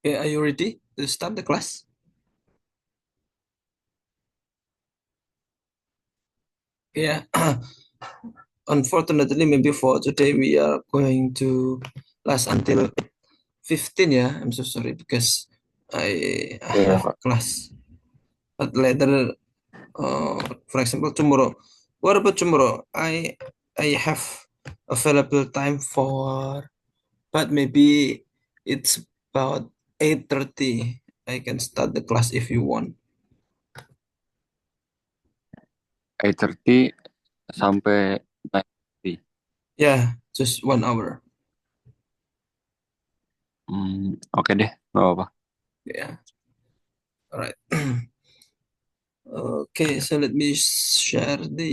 Okay, are you ready to start the class? Yeah. Unfortunately, maybe for today we are going to last until 15. Yeah, I'm so sorry because I Iya, have Pak. class. But later, for example, tomorrow. What about tomorrow? I have available time for, but maybe it's about 8:30. I can start the class if you want. 8:30 sampai 9:30. Yeah, just 1 hour. Oke deh, nggak apa-apa. Yeah. All right. Okay, so let me share the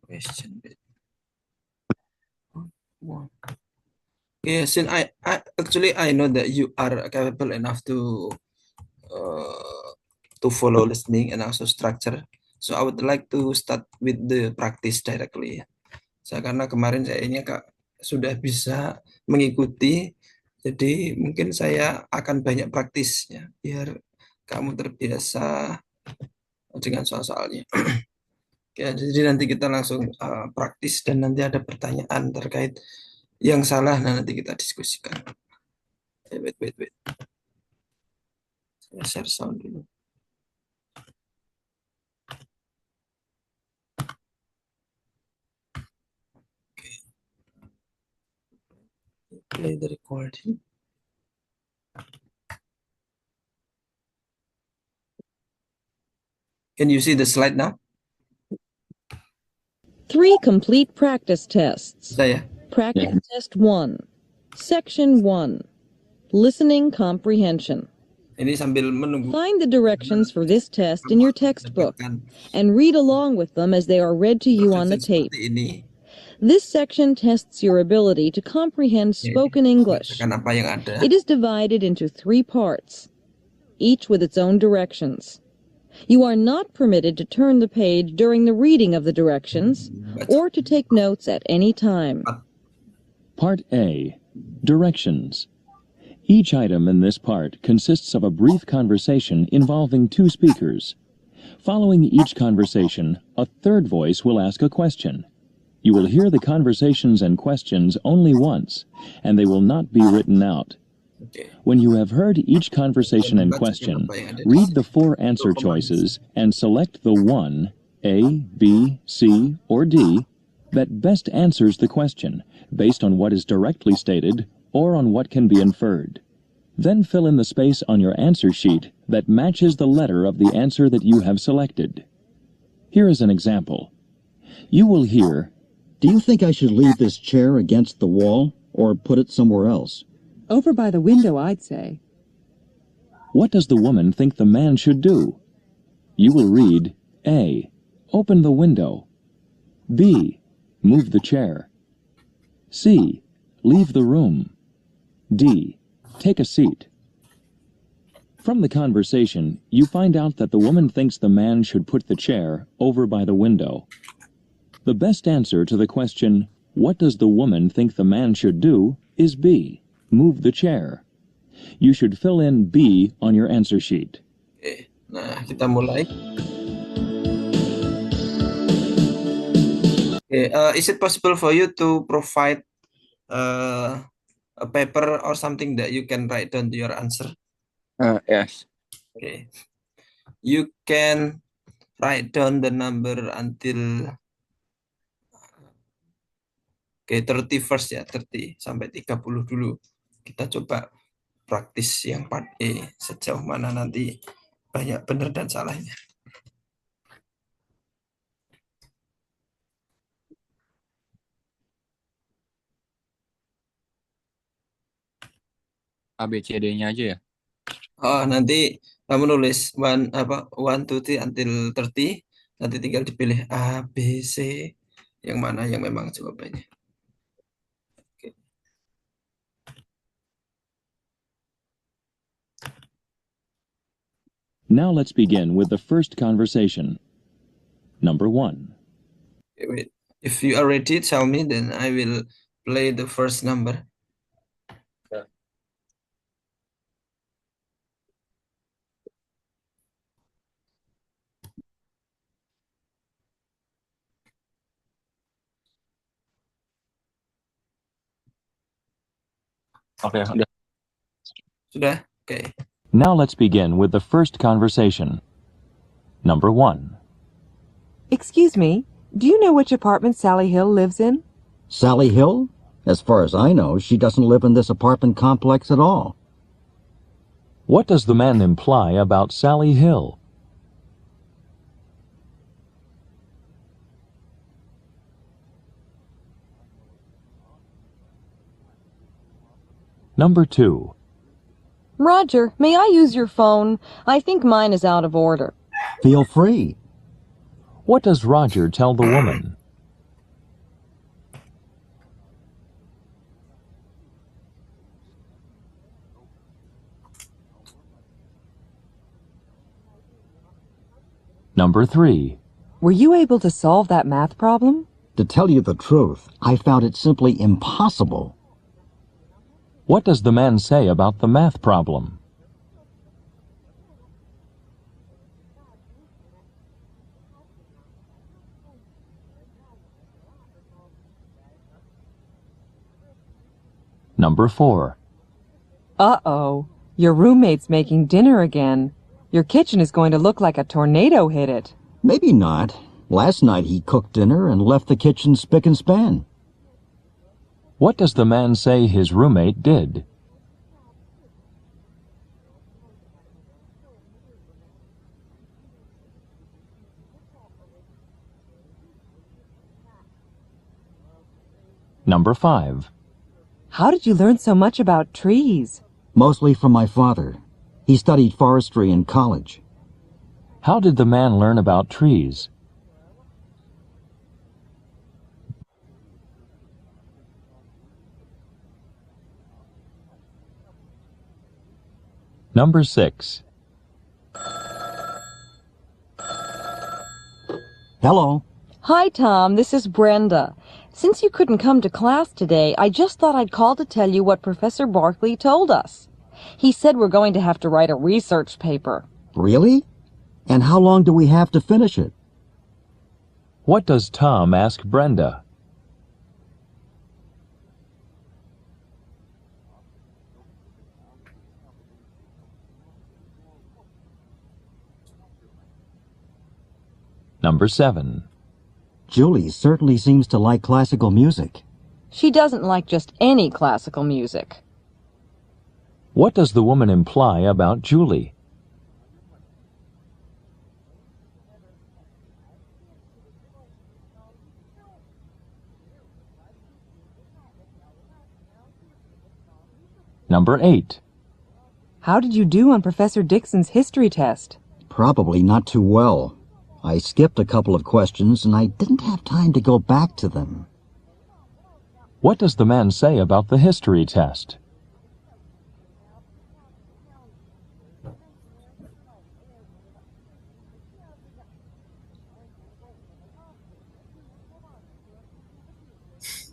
question. Okay, since I actually I know that you are capable enough uh, to follow listening and also structure. So I would like to start with the practice directly. Saya karena kemarin sayanya Kak sudah bisa mengikuti, jadi mungkin saya akan banyak praktisnya biar kamu terbiasa dengan soal-soalnya. Ya, jadi nanti kita langsung praktis dan nanti ada pertanyaan terkait yang salah, nah nanti kita diskusikan. Wait. Saya share sound dulu. Play the recording. Can you see the slide now? 3 complete practice tests. Saya. Practice test 1. Section 1. Listening comprehension. Ini sambil menunggu. Find the directions for this test in your textbook and read along with them as they are read to you on the tape. Seperti ini. This section tests your ability to comprehend spoken English. Bacakan apa yang ada. It is divided into 3 parts, each with its own directions. You are not permitted to turn the page during the reading of the directions or to take notes at any time. Part A. Directions. Each item in this part consists of a brief conversation involving 2 speakers. Following each conversation, a third voice will ask a question. You will hear the conversations and questions only once, and they will not be written out. When you have heard each conversation and question, read the 4 answer choices and select the one, A, B, C, or D, that best answers the question, based on what is directly stated or on what can be inferred. Then fill in the space on your answer sheet that matches the letter of the answer that you have selected. Here is an example. You will hear, "Do you think I should leave this chair against the wall or put it somewhere else?" "Over by the window, I'd say." "What does the woman think the man should do?" You will read, A. Open the window. B. Move the chair. C. Leave the room. D. Take a seat. From the conversation, you find out that the woman thinks the man should put the chair over by the window. The best answer to the question, what does the woman think the man should do, is B. Move the chair. You should fill in B on your answer sheet. Oke, nah kita mulai. Okay, is it possible for you to provide a paper or something that you can write down to your answer? Yes. Okay. You can write down the number until 30 first ya, 30 sampai 30 dulu. Kita coba praktis yang part E sejauh mana nanti banyak benar dan salahnya. ABCD-nya aja ya. Oh, nanti kamu nulis 1 2 3 until 30, nanti tinggal dipilih A, B, C, yang mana yang memang jawabannya. Okay. Now let's begin with the first conversation. Number 1. Okay, wait. If you are ready, tell me, then I will play the first number. Oke, udah. Sudah? Oke. Now let's begin with the first conversation. Number 1. Excuse me, do you know which apartment Sally Hill lives in? Sally Hill? As far as I know, she doesn't live in this apartment complex at all. What does the man imply about Sally Hill? Number 2. Roger, may I use your phone? I think mine is out of order. Feel free. What does Roger tell the woman? Number 3. Were you able to solve that math problem? To tell you the truth, I found it simply impossible. What does the man say about the math problem? Number 4. Uh-oh, your roommate's making dinner again. Your kitchen is going to look like a tornado hit it. Maybe not. Last night he cooked dinner and left the kitchen spick and span. What does the man say his roommate did? Number 5. How did you learn so much about trees? Mostly from my father. He studied forestry in college. How did the man learn about trees? Number 6. Hello. Hi, Tom. This is Brenda. Since you couldn't come to class today, I just thought I'd call to tell you what Professor Barkley told us. He said we're going to have to write a research paper. Really? And how long do we have to finish it? What does Tom ask Brenda? Number 7. Julie certainly seems to like classical music. She doesn't like just any classical music. What does the woman imply about Julie? Number 8. How did you do on Professor Dixon's history test? Probably not too well. I skipped a couple of questions and I didn't have time to go back to them. What does the man say about the history test?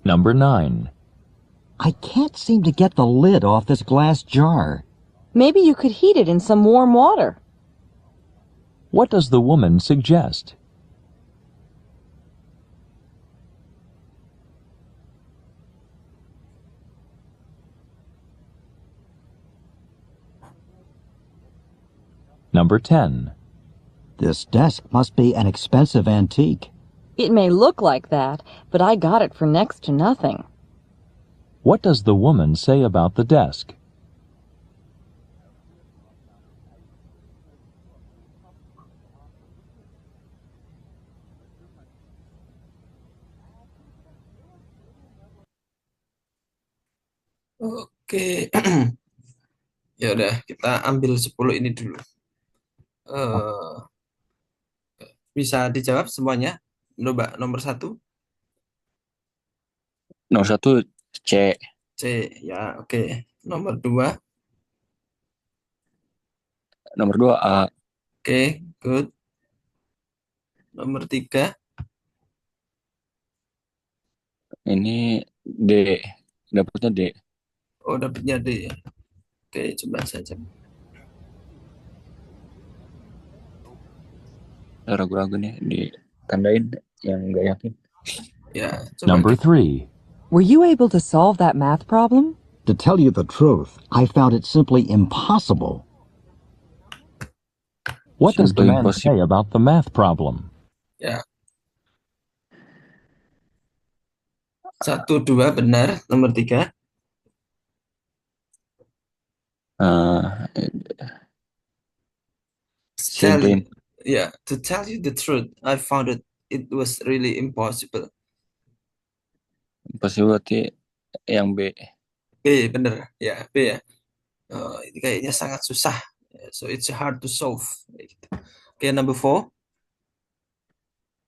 Number 9. I can't seem to get the lid off this glass jar. Maybe you could heat it in some warm water. What does the woman suggest? Number 10. This desk must be an expensive antique. It may look like that, but I got it for next to nothing. What does the woman say about the desk? Oke. Ya udah, kita ambil 10 ini dulu. Eh, bisa dijawab semuanya? Coba nomor 1. Nomor 1 C. C. Ya, oke. Nomor 2. Nomor 2 A. Oke, good. Nomor 3. Ini D. Dapatnya D. Oh, dapatnya D. Oke, coba saja. Ragu-ragu nih ditandain yang nggak yakin. Ya, coba. Number 3. Were you able to solve that math problem? To tell you the truth, I found it simply impossible. What does the Simply man impossible. say about the math problem? Ya. 1, 2 benar. Nomor 3. Uh, Tell, Again, yeah, to tell you the truth, I found it was really impossible. impossible berarti yang B. B, bener. Ya, B ya. Ini kayaknya sangat susah. So it's hard to solve. Gitu. Oke, number 4.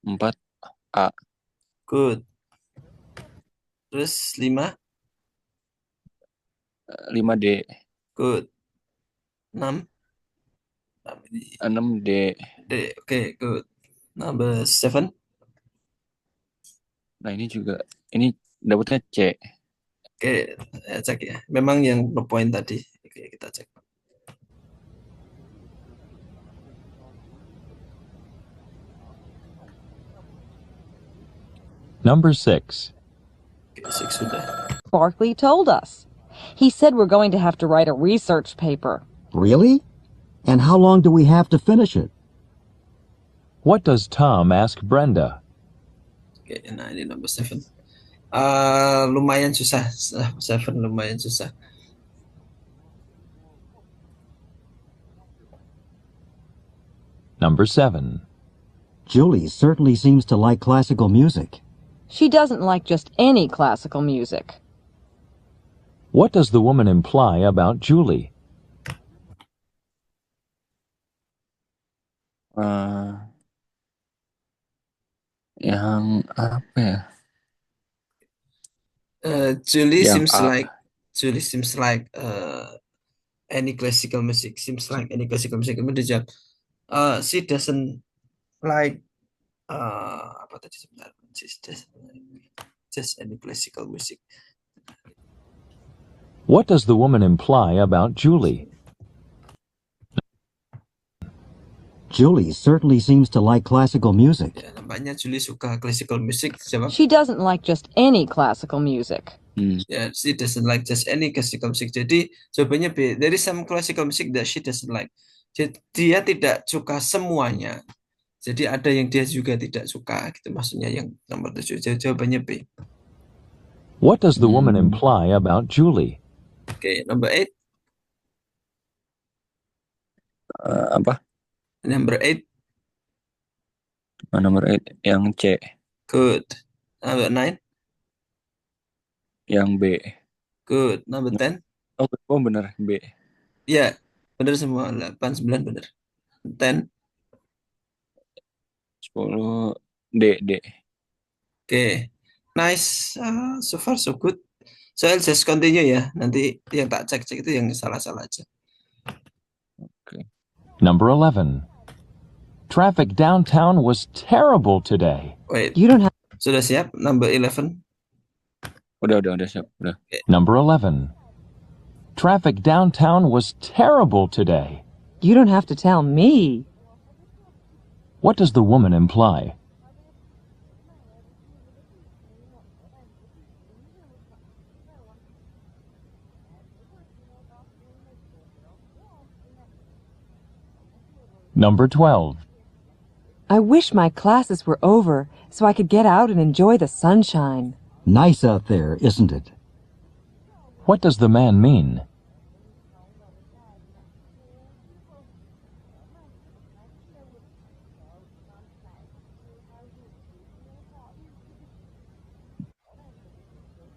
4 A. Good. Terus 5. 5 D. Good. 6. 6 D. D. Oke, good. Number 7. Nah ini juga, ini dapetnya C. Oke, cek ya. Memang yang point tadi. Oke, kita cek. Number 6. Oke, 6 sudah. Barkley told us. He said we're going to have to write a research paper. Really? And how long do we have to finish it? What does Tom ask Brenda? Oke, nah ini number 7. Lumayan susah. 7 lumayan susah. Number 7. Julie certainly seems to like classical music. She doesn't like just any classical music. What does the woman imply about Julie? Yang apa ya? Julie Yang seems A. like any classical music. Seems like any classical music. Kemudian dia jawab, she doesn't like apa tadi sebentar? She doesn't like just any classical music. What does the woman imply about Julie? Julie certainly seems to like classical music. Ya, nampaknya Julie suka classical music. Jawab, She doesn't like just any classical music. ya, she doesn't like just any classical music. Jadi jawabannya B. There is some classical music that she doesn't like. Jadi, dia tidak suka semuanya. Jadi ada yang dia juga tidak suka. Gitu maksudnya yang nomor 7. Jawabannya B. What does the woman imply about Julie? Oke, number 8. Apa? Number 8. Nomor 8 yang C. Good. Number 9. Yang B. Good. Number 10. Oh bener B. Ya, benar semua. 8, 9 benar. 10. 10 D. Oke. Nice. So far so good. So I'll just continue ya. Nanti yang tak cek itu yang salah-salah aja. Number 11. Traffic downtown was terrible today. Wait. You don't have Sudah siap? Number 11. Udah siap. Udah. Number 11. Traffic downtown was terrible today. you don't have to tell me. What does the woman imply? Number 12. I wish my classes were over so I could get out and enjoy the sunshine. Nice out there, isn't it? What does the man mean?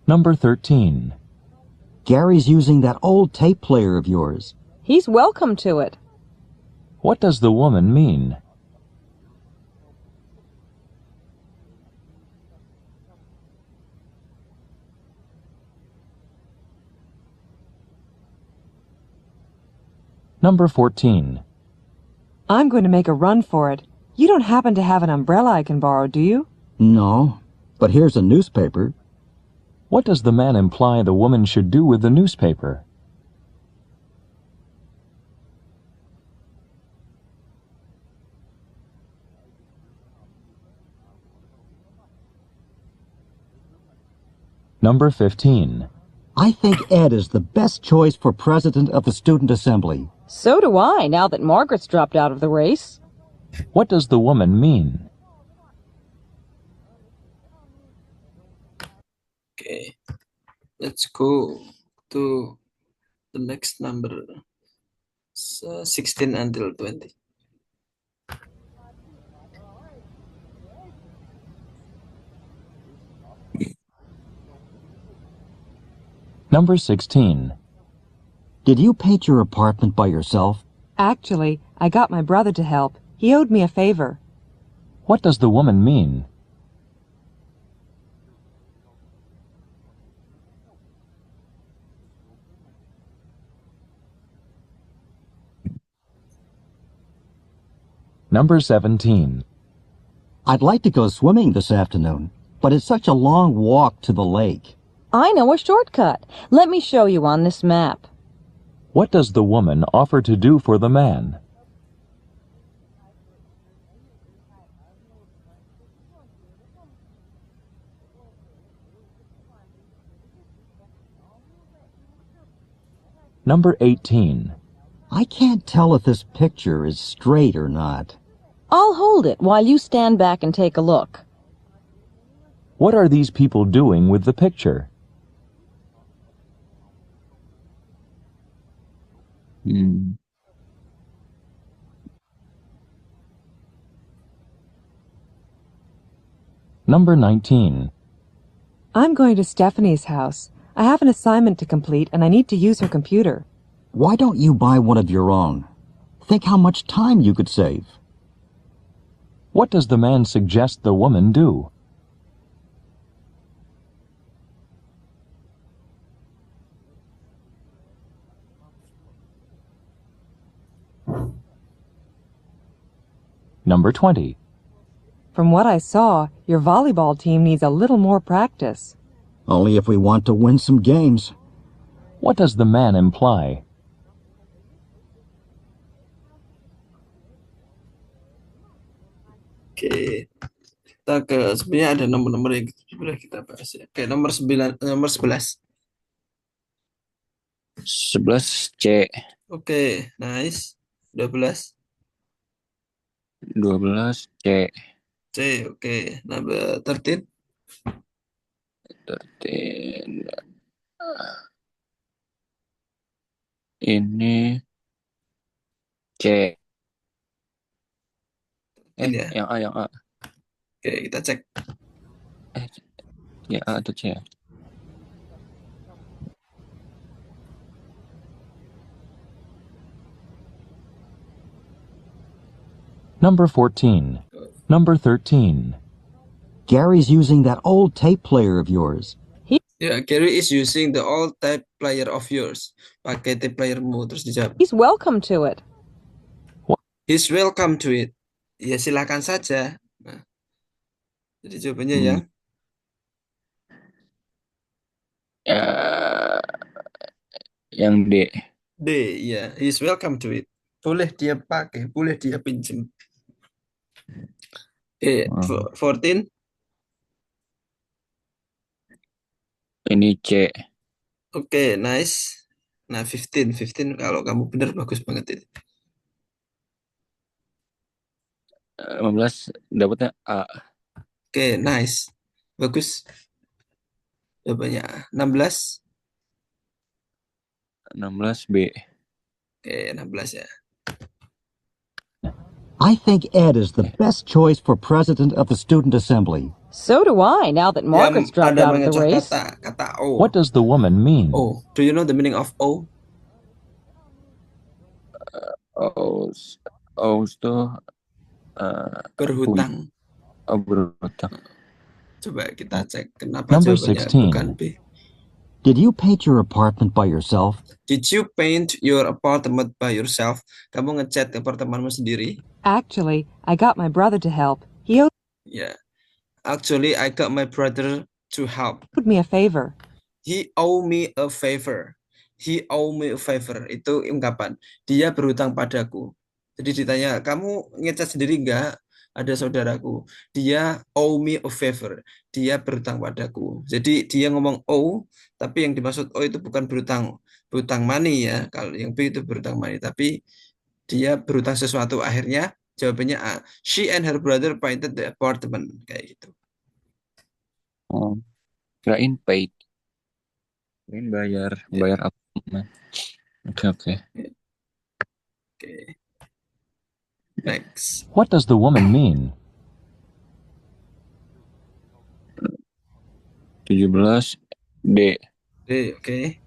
Number 13. Gary's using that old tape player of yours. He's welcome to it. What does the woman mean? Number 14. I'm going to make a run for it. You don't happen to have an umbrella I can borrow, do you? No, but here's a newspaper. What does the man imply the woman should do with the newspaper? Number 15. I think Ed is the best choice for president of the student assembly. So do I, now that Margaret's dropped out of the race. What does the woman mean? Okay, let's go to the next number, 16 until 20. Number 16. Did you paint your apartment by yourself? Actually, I got my brother to help. He owed me a favor. What does the woman mean? Number 17. I'd like to go swimming this afternoon, but it's such a long walk to the lake. I know a shortcut. Let me show you on this map. What does the woman offer to do for the man? Number 18. I can't tell if this picture is straight or not. I'll hold it while you stand back and take a look. What are these people doing with the picture? Number 19. I'm going to Stephanie's house. I have an assignment to complete and I need to use her computer. Why don't you buy one of your own? Think how much time you could save. What does the man suggest the woman do? Number 20. From what I saw, your volleyball team needs a little more practice. Only if we want to win some games. What does the man imply? Oke, kita sebenarnya ada nomor-nomor yang sudah kita bahas ya. Oke, nomor 11. 11 C. Oke, nice. 12. 12 C. C, oke. Number 13. 13. Ini C. Ya. Yang A. Oke, kita cek. Ya A atau C ya? Number 14. Number 13. Gary's using that old tape player of yours. Ya, Gary is using the old tape player of yours. Pakai tape playermu, terus dijawab. He's welcome to it. He's welcome to it. Ya, silakan saja. Nah, jadi jawabannya ya. Yang D. D, ya. He's welcome to it. Boleh dia pakai, boleh dia pinjam. Oke, 14. Ini C. Oke, nice. Nah, 15 kalau kamu benar bagus banget itu. 15 dapatnya A. Oke, nice. Bagus. Jawabannya A. 16. 16 B. Oke, 16 ya. I think Ed is the best choice for president of the student assembly. So do I, now that Margaret's dropped out of the race. Kata O. What does the woman mean? O. Do you know the meaning of O? O itu Berhutang. berhutang. Coba kita cek kenapa Number jawabannya 16. bukan B. Did you paint your apartment by yourself? Did you paint your apartment by yourself? Kamu ngecat apartemenmu sendiri? Actually, I got my brother to help. He owed Yeah. Actually, I got my brother to help. me a favor. He owe me a favor. He owe me a favor. Itu ungkapan. Dia berhutang padaku. Jadi ditanya, kamu ngecat sendiri enggak? ada saudaraku, dia owe me a favor, dia berutang padaku. Jadi dia ngomong owe, tapi yang dimaksud owe itu bukan berutang money ya. Kalau yang B itu berutang money, tapi dia berutang sesuatu. Akhirnya jawabannya A. She and her brother painted the apartment, kayak gitu. Oh, kirain paid. Kirain bayar apartemen. Oke. Oke. Next. What does the woman mean? 17 D. Oke.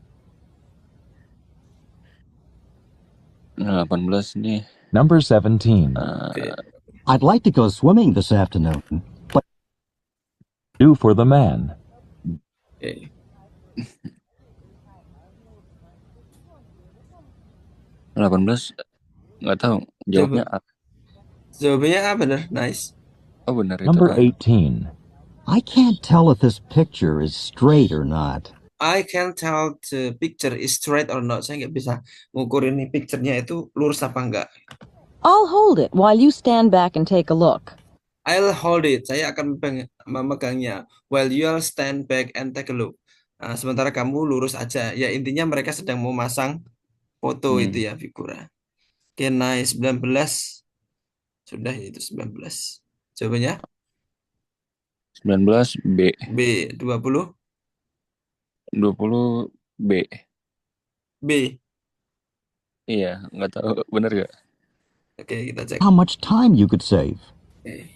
18 nih. Number 17. Oke. I'd like to go swimming this afternoon, but Do for the man. Oke. Delapan belas nggak tahu jawabnya A. Jawabannya A, bener. Nice. Oh benar itu Number A. 18. I can't tell if this picture is straight or not. I can tell the picture is straight or not. Saya nggak bisa ngukur ini picture-nya itu lurus apa enggak. I'll hold it while you stand back and take a look. I'll hold it. Saya akan memegangnya. While you'll stand back and take a look. Nah, sementara kamu lurus aja. Ya intinya mereka sedang mau masang foto itu ya, figura. Oke, nice. 19. Sudah itu 19. Jawabannya? 19 B. B. 20? 20 B. B. Iya, nggak tahu benar gak? Oke, kita cek. How much time you could save? Oke.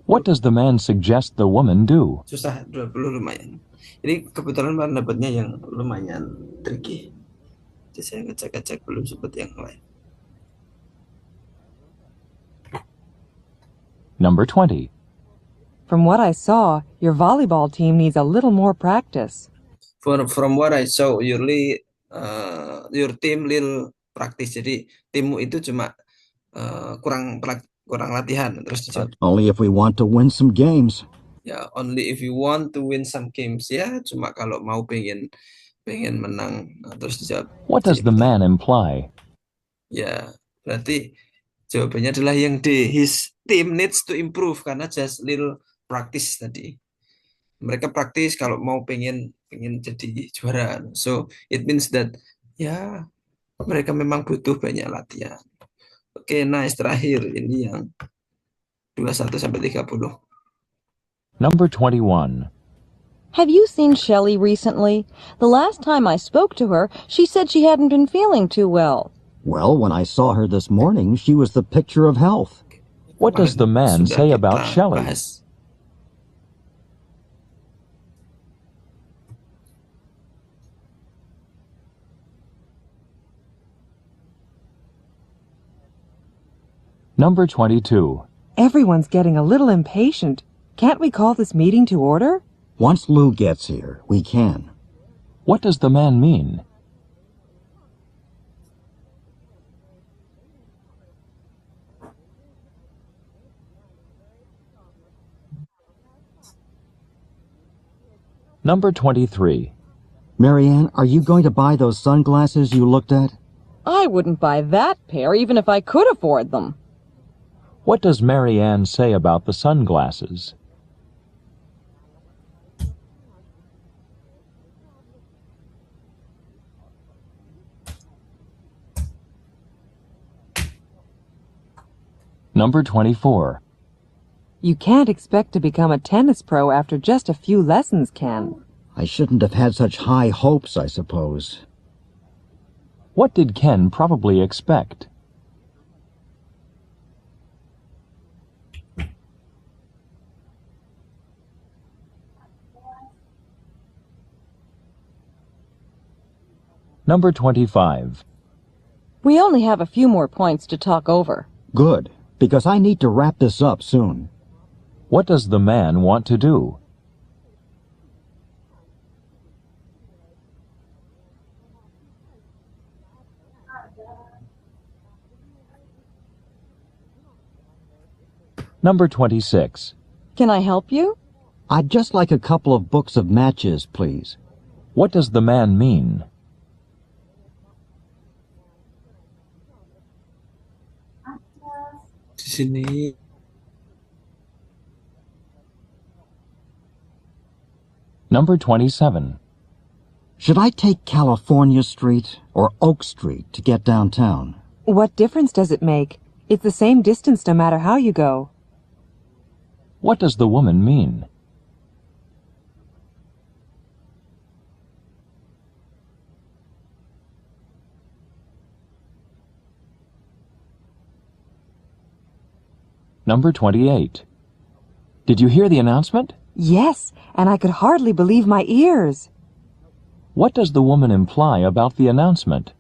What does the man suggest the woman do? Susah, 20 lumayan. Ini kebetulan Pak dapatnya yang lumayan tricky. Jadi saya ngecek-ngecek belum seperti yang lain. Number 20. From what I saw, your volleyball team needs a little more practice. From what I saw, your team little practice. Jadi timmu itu cuma kurang latihan. Terus dijawab, Only if we want to win some games. ya only if you want to win some games. Ya cuma kalau mau pengen menang. Nah, terus dijawab, What does the man imply? ya berarti jawabannya adalah yang D. His team needs to improve karena just little practice tadi. Mereka praktis kalau mau pengen jadi juara. So it means that ya mereka memang butuh banyak latihan. Oke, nice. Terakhir ini yang 21 sampai 30. Number 21. Have you seen Shelley recently? The last time I spoke to her, she said she hadn't been feeling too well. Well, when I saw her this morning, she was the picture of health. What does the man Sudah say kita about Shelley? bahas. Number 22. Everyone's getting a little impatient. Can't we call this meeting to order? Once Lou gets here, we can. What does the man mean? Number 23. Marianne, are you going to buy those sunglasses you looked at? I wouldn't buy that pair even if I could afford them. What does Marianne say about the sunglasses? Number 24. You can't expect to become a tennis pro after just a few lessons, Ken. I shouldn't have had such high hopes, I suppose. What did Ken probably expect? Number 25. We only have a few more points to talk over. Good, because I need to wrap this up soon. What does the man want to do? Number 26. Can I help you? I'd just like a couple of books of matches, please. What does the man mean? Di sini Number 27. Should I take California Street or Oak Street to get downtown? What difference does it make? It's the same distance no matter how you go. What does the woman mean? Number 28. Did you hear the announcement? Yes, and I could hardly believe my ears. What does the woman imply about the announcement?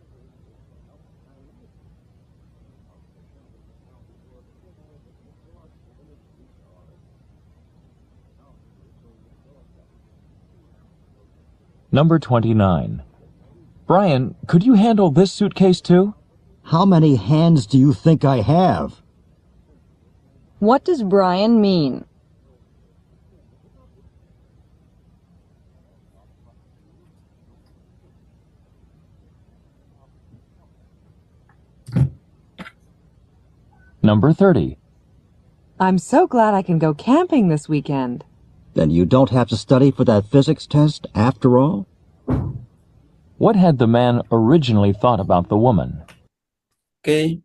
Number 29. Brian, could you handle this suitcase too? How many hands do you think I have? What does Brian mean? Number 30. I'm so glad I can go camping this weekend. Then you don't have to study for that physics test after all? What had the man originally thought about the woman? Oke,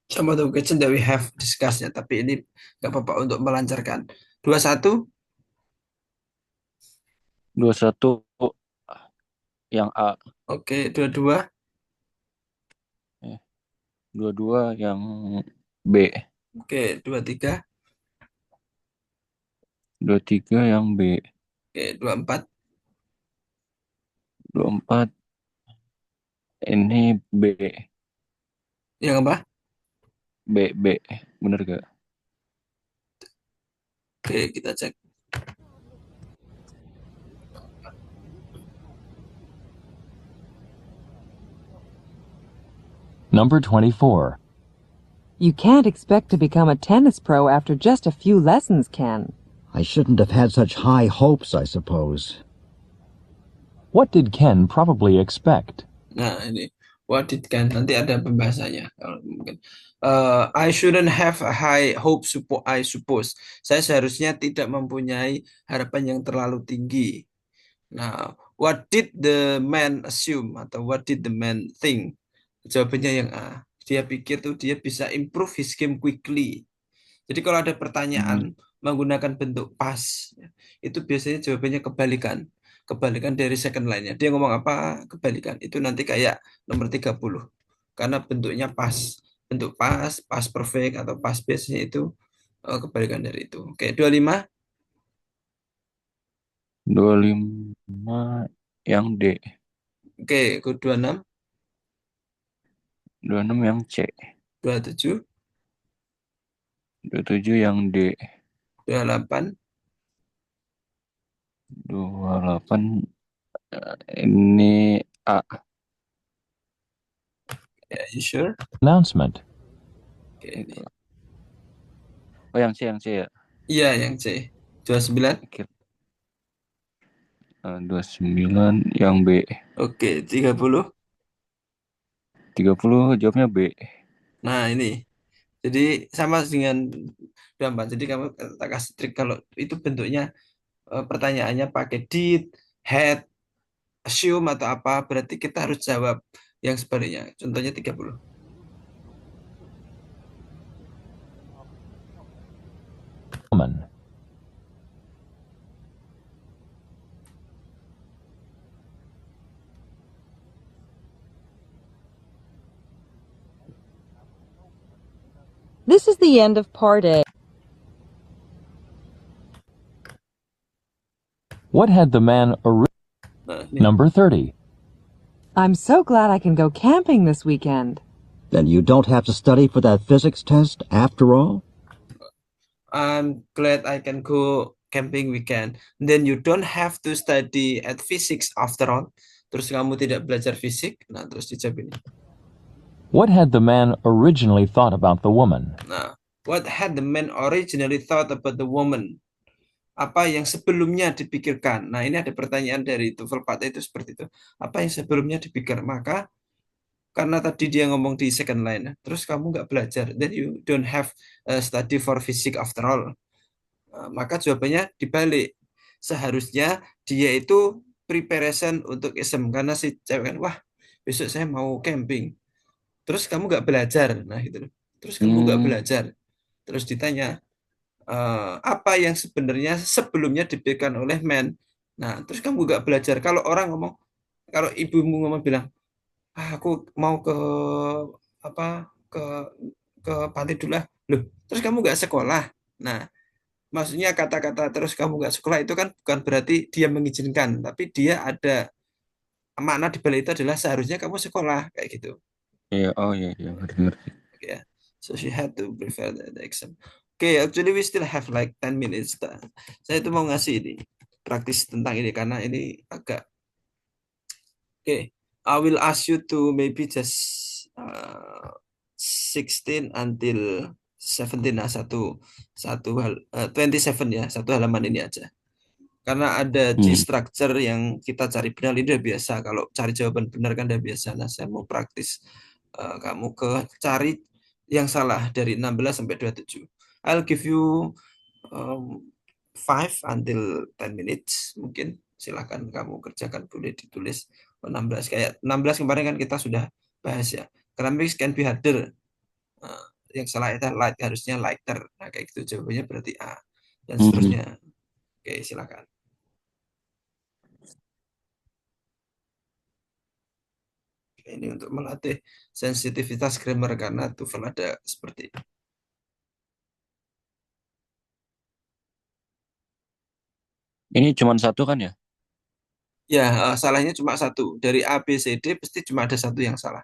some of the questions that we have discussed ya, tapi ini nggak apa-apa untuk melancarkan. 21, 21 yang A. oke, 22, 22 yang B. oke, 23, 23 yang B. oke, 24, 24 ini B. yang apa? B. Bener gak? Oke, kita cek. Number 24. You can't expect to become a tennis pro after just a few lessons, Ken. I shouldn't have had such high hopes, I suppose. What did Ken probably expect? Nah, ini what did Ken? Nanti ada pembahasannya kalau mungkin. I shouldn't have a high hope, I suppose. Saya seharusnya tidak mempunyai harapan yang terlalu tinggi. Nah, what did the man assume atau what did the man think? Jawabannya yang A. Dia pikir tuh dia bisa improve his game quickly. Jadi kalau ada pertanyaan menggunakan bentuk past, itu biasanya jawabannya kebalikan. Kebalikan dari second line-nya. Dia ngomong apa? Kebalikan. Itu nanti kayak nomor 30. Karena bentuknya past. Bentuk past, past perfect, atau past biasanya itu kebalikan dari itu. Oke, 25. 25 yang D. Oke, 26. 26 yang C. 27. 27 yang D. 28. 28 ini A. Ya, you sure? Announcement. Oke, ini. Oh, yang C ya? Iya, yang C. 29. 29 yang B. Oke, 30. 30 jawabnya B. Nah, ini. Jadi sama dengan 24. Jadi kamu tak kasih trik kalau itu bentuknya pertanyaannya pakai did, had, assume atau apa, berarti kita harus jawab yang sebaliknya. Contohnya 30. Woman. This is the end of Part A. What had the man Nah, ini. Number 30. I'm so glad I can go camping this weekend. Then you don't have to study for that physics test after all? I'm glad I can go camping weekend. Then you don't have to study at physics after all. Terus kamu tidak belajar fisik. Nah, terus dijawab ini. What had the man originally thought about the woman? Nah, what had the man originally thought about the woman? Apa yang sebelumnya dipikirkan? Nah, ini ada pertanyaan dari TOEFL 4 itu seperti itu. Apa yang sebelumnya dipikir? Maka, karena tadi dia ngomong di second line, terus kamu nggak belajar, then you don't have study for physics after all. Maka jawabannya dibalik. seharusnya dia itu preparation untuk exam karena si cewek kan, wah besok saya mau camping, terus kamu nggak belajar, nah gitu loh. Terus kamu nggak Hmm. belajar, terus ditanya apa yang sebenarnya sebelumnya diberikan oleh men. Nah, terus kamu nggak belajar. Kalau orang ngomong, kalau ibumu ngomong bilang, aku mau ke apa ke ke pantai dulu lah. Loh, terus kamu nggak sekolah. Nah, maksudnya kata-kata terus kamu nggak sekolah itu kan bukan berarti dia mengizinkan, tapi dia ada makna di balik itu adalah seharusnya kamu sekolah kayak gitu. Iya, oh iya, iya, ngerti. Yeah. So she had to prepare the exam. Okay, actually we still have like 10 minutes. Saya itu mau ngasih ini praktis tentang ini karena ini agak okay. I will ask you to maybe just 16 until 17 nah, satu satu 27 ya, satu halaman ini aja. Karena ada G Hmm. structure yang kita cari benar ini udah biasa. Kalau cari jawaban benar kan udah biasa. Nah, saya mau praktis kamu cari yang salah dari 16 sampai 27. I'll give you 5 until 10 minutes mungkin. Silahkan kamu kerjakan, boleh ditulis 16. Kayak 16 kemarin kan kita sudah bahas ya. Ceramics can be harder. Eh, yang salah itu light, harusnya lighter. Nah, kayak gitu jawabannya berarti A. Dan Hmm. seterusnya. Oke, silakan. Ini untuk melatih sensitivitas grammar karena TOEFL ada seperti ini. Ini cuma satu kan ya? Ya, salahnya cuma satu. Dari A, B, C, D pasti cuma ada satu yang salah.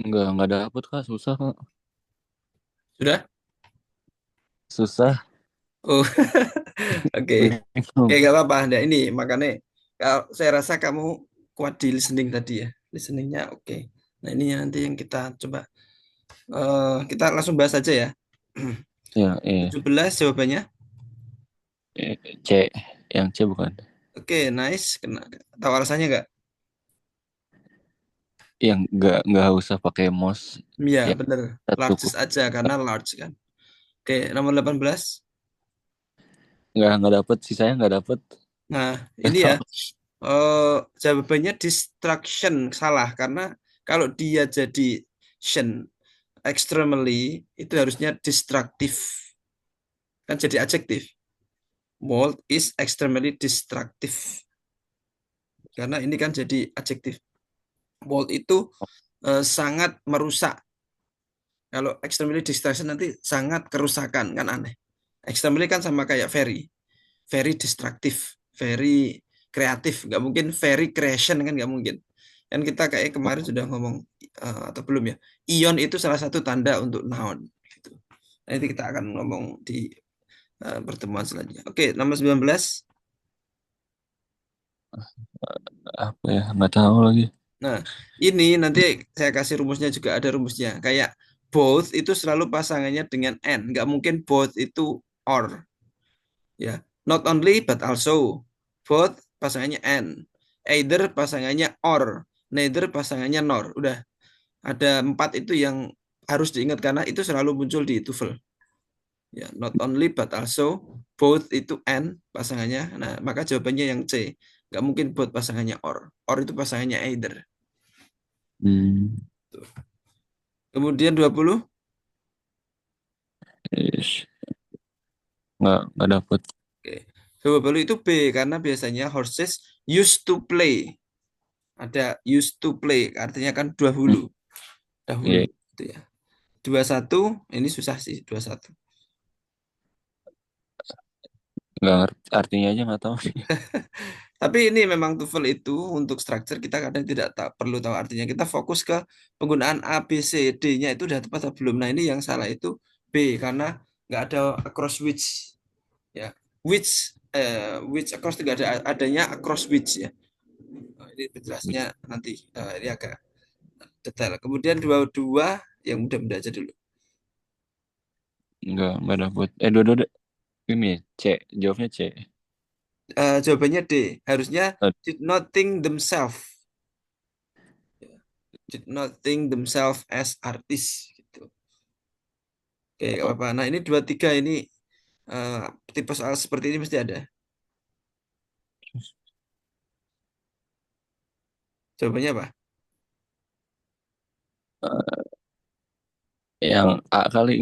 Enggak dapet Kak, susah Kak. Sudah? Susah. Oh, oke. Oke, Bingung. nggak apa-apa. Nah, ini makanya kalau saya rasa kamu kuat di listening tadi ya. Listeningnya oke. Nah, ini nanti yang kita coba. Kita langsung bahas aja ya. Ya, iya. 17 jawabannya. C. Yang C bukan. Oke, nice. Kena. Tahu alasannya nggak? Yang nggak usah pakai mouse. Iya, Ya, bener. satu. Largest aja karena large kan. Oke, nomor 18. Nggak dapet, sisanya nggak dapet. Nah, Nggak ini ya. tahu. Jawabannya distraction salah karena kalau dia jadi shen extremely itu harusnya destructive kan jadi adjektif. Bold is extremely destructive karena ini kan jadi adjektif. Bold itu sangat merusak. Kalau extremely destruction nanti sangat kerusakan kan aneh. Extremely kan sama kayak very destructive, very kreatif, nggak mungkin very creation kan nggak mungkin. Kan kita kayak kemarin sudah ngomong atau belum ya, ion itu salah satu tanda untuk noun. Gitu. Nanti kita akan ngomong di pertemuan selanjutnya. Oke, nomor 19. Apa ya? Nggak tahu lagi. Nah, ini nanti saya kasih rumusnya juga ada rumusnya. Kayak both itu selalu pasangannya dengan and, nggak mungkin both itu or. Ya, not only but also. Both pasangannya and, either pasangannya or, neither pasangannya nor. Udah ada 4 itu yang harus diingat karena itu selalu muncul di TOEFL. Ya, not only but also, both itu and pasangannya. Nah, maka jawabannya yang C. Nggak mungkin both pasangannya or. Or itu pasangannya either. Hmm. Kemudian 20. Ish. Nggak dapet. Oke. 20 itu B karena biasanya horses used to play. Ada used to play artinya kan dahulu. Dahulu Iya, gitu ya. 21 ini susah sih 21. nggak ngerti artinya aja nggak tahu. Tapi ini memang TOEFL itu untuk structure kita kadang tidak perlu tahu artinya. Kita fokus ke penggunaan A, B, C, D-nya itu udah tepat atau belum. Nah, ini yang salah itu B karena nggak ada across which ya. Which across tidak ada adanya across which ya. Nah, ini jelasnya nanti ini agak detail. Kemudian 22 yang mudah-mudah aja dulu. Nggak dapet. Dua-dua ini C. Jawabnya C. Jawabannya D. Harusnya Eh, did not think themselves. Did not think themselves as artists gitu. Oke, nggak apa-apa. Nah, ini 23 ini eh, tipe soal seperti ini mesti ada. Jawabannya apa? Yang A kali.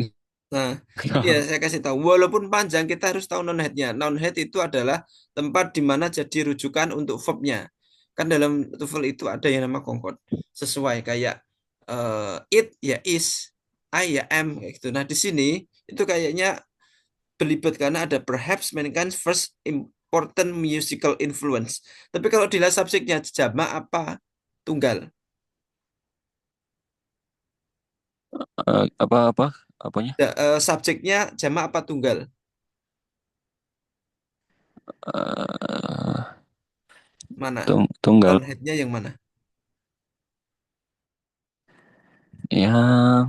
Nah, ini ya saya kasih tahu. Walaupun panjang, kita harus tahu noun head-nya. Noun head itu adalah tempat di mana jadi rujukan untuk verb-nya. Kan dalam TOEFL itu ada yang nama concord. Sesuai kayak it ya is, I ya am kayak gitu. Nah, di sini itu kayaknya belibet karena ada perhaps mankind's first important musical influence. Tapi kalau dilihat subjeknya jamak apa tunggal? Apa apanya? Subjeknya jamak apa tunggal? Eh, Mana? Tunggal. Noun head-nya yang mana? Yang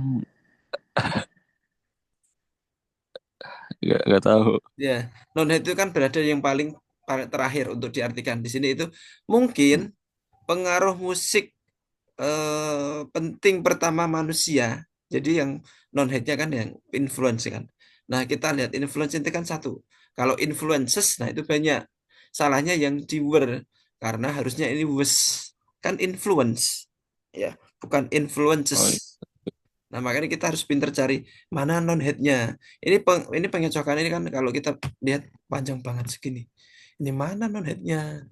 nggak tahu. Ya, noun head itu kan berada yang paling paling terakhir untuk diartikan. Di sini itu mungkin pengaruh musik penting pertama manusia. Jadi yang non headnya kan yang influence kan. Nah, kita lihat influence itu kan satu. Kalau influences, nah itu banyak. Salahnya yang di were karena harusnya ini was kan influence ya, bukan influences. Oh, iya. Nah, makanya kita harus pinter cari mana non headnya. Ini pengecokan ini kan kalau kita lihat panjang banget segini. Ini mana non headnya?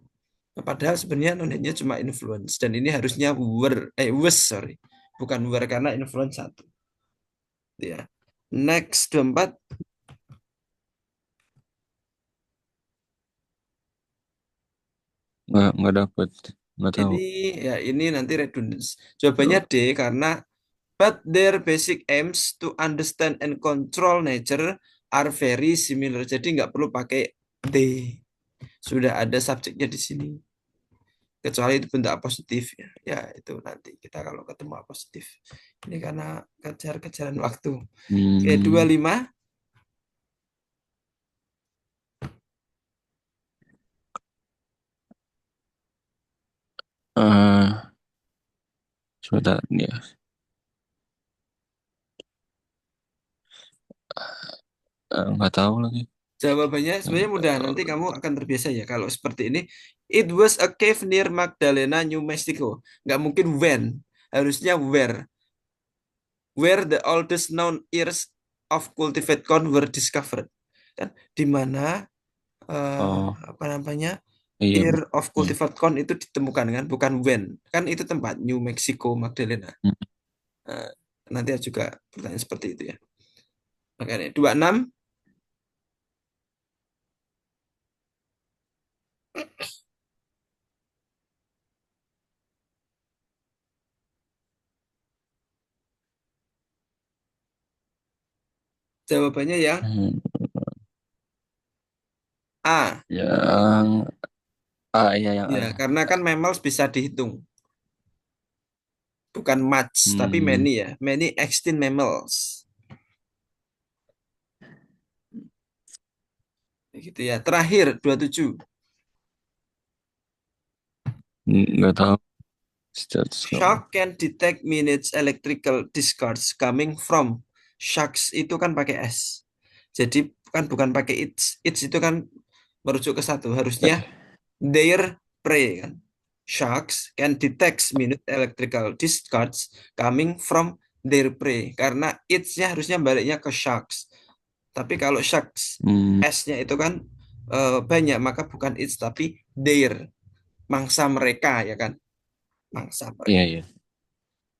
Nah, padahal sebenarnya non-headnya cuma influence dan ini harusnya was sorry, bukan were karena influence satu. Ya. Next 24 Nggak dapet. Nggak tahu. ini ya ini nanti redundance. Jawabannya Tuh. D karena But their basic aims to understand and control nature are very similar. Jadi nggak perlu pakai they. Sudah ada subjeknya di sini. Kecuali itu bentuk apositif ya. Ya itu nanti kita kalau ketemu apositif. Ini karena kejar-kejaran waktu. Oke, 25. Sebentar ya. Nggak tahu lagi. Jawabannya sebenarnya mudah. Nanti kamu akan terbiasa ya kalau seperti ini. It was a cave near Magdalena, New Mexico. Nggak mungkin when. Harusnya where. Where the oldest known ears of cultivated corn were discovered. Kan di mana apa namanya? Iya. Ear of cultivated corn itu ditemukan kan, bukan when. Kan itu tempat New Mexico, Magdalena. Nanti juga pertanyaan seperti itu ya. Makanya 26. Jawabannya yang A. Yang A, iya yang A. Ya, karena kan mammals bisa dihitung. Bukan much, tapi many ya. Many extinct mammals. Gitu ya. Terakhir 27. Nggak tahu. Shock can detect minutes electrical discharge coming from. Shocks itu kan pakai S. Jadi kan bukan pakai its. Its itu kan merujuk ke satu. Harusnya their prey kan. Sharks can detect minute electrical discharge coming from their prey. Karena its-nya harusnya baliknya ke sharks. Tapi kalau sharks S-nya itu kan banyak, maka bukan its tapi their. Mangsa mereka ya kan. Mangsa mereka. Iya, iya.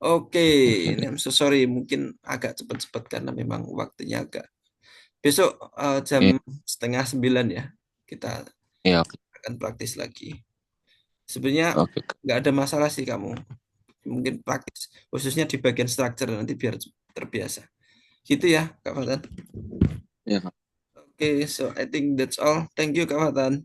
Oke, I'm so sorry. Mungkin agak cepat-cepat karena memang waktunya agak. Besok jam 8:30 ya. Kita akan praktis lagi. Sebenarnya nggak ada masalah sih kamu. Mungkin praktis. Khususnya di bagian structure nanti biar terbiasa. Gitu ya, Kak Fatan. Iya, Kak. Oke, so I think that's all. Thank you, Kak Fatan.